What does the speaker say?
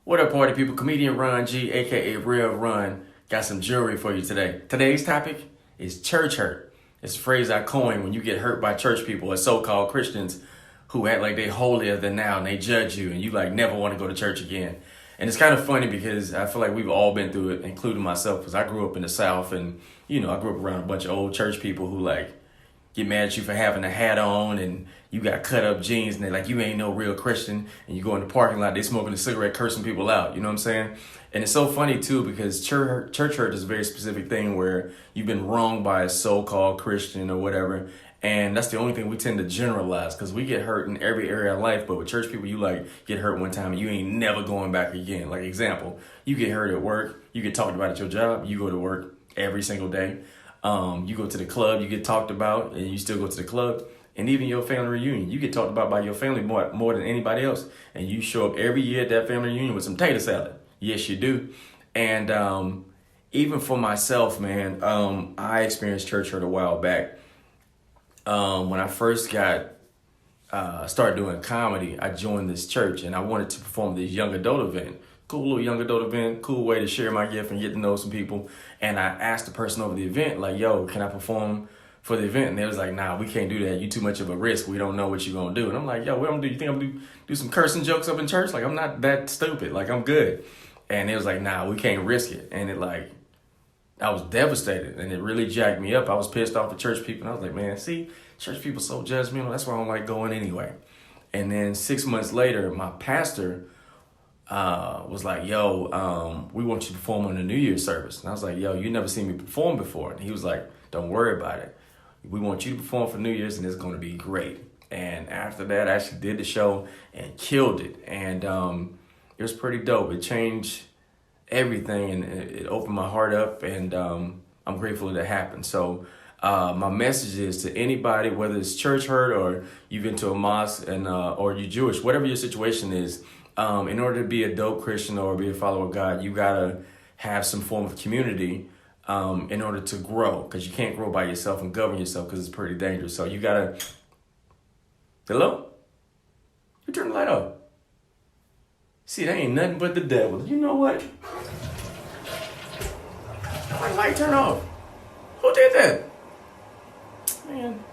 What up, party people? Comedian Ron G, aka Real Ron, got some jewelry for you today. Today's topic is church hurt. It's a phrase I coined when you get hurt by church people or so-called Christians who act like they holier than thou and they judge you and you like never want to go to church again. And it's kind of funny because I feel like we've all been through it, including myself, because I grew up in the South and, I grew up around a bunch of old church people who like get mad at you for having a hat on and you got cut up jeans and they're like, you ain't no real Christian. And you go in the parking lot, they smoking a cigarette, cursing people out. You know what I'm saying? And it's so funny too, because church hurt is a very specific thing where you've been wronged by a so-called Christian or whatever. And that's the only thing we tend to generalize because we get hurt in every area of life. But with church people, you like get hurt one time and you ain't never going back again. Like example, you get hurt at work, you get talked about at your job, you go to work every single day. You go to the club, you get talked about, and you still go to the club. And even your family reunion, you get talked about by your family more than anybody else. And you show up every year at that family reunion with some tater salad. Yes, you do. And even for myself, man, I experienced church hurt a while back. When I first started doing comedy, I joined this church and I wanted to perform this young adult event. Cool little young adult event, cool way to share my gift and get to know some people. And I asked the person over the event, like, yo, can I perform for the event? And they was like, nah, we can't do that. You too much of a risk. We don't know what you're going to do. And I'm like, yo, what I'm going to do? You think I'm going to do some cursing jokes up in church? Like, I'm not that stupid. Like, I'm good. And it was like, nah, we can't risk it. And I was devastated and it really jacked me up. I was pissed off at church people. And I was like, man, see, church people so judgmental. That's why I don't like going anyway. And then 6 months later, my pastor was like, yo, we want you to perform on the New Year's service. And I was like, yo, you never seen me perform before. And he was like, don't worry about it. We want you to perform for New Year's and it's going to be great. And after that, I actually did the show and killed it. And it was pretty dope. It changed everything and it opened my heart up and I'm grateful that it happened. So my message is to anybody, whether it's church hurt or you've been to a mosque and or you're Jewish, whatever your situation is, in order to be a dope Christian or be a follower of God, you gotta have some form of community in order to grow, because you can't grow by yourself and govern yourself because it's pretty dangerous. So you gotta, hello? You turn the light off. See, that ain't nothing but the devil. You know what? My light turn off. Who did that? Man.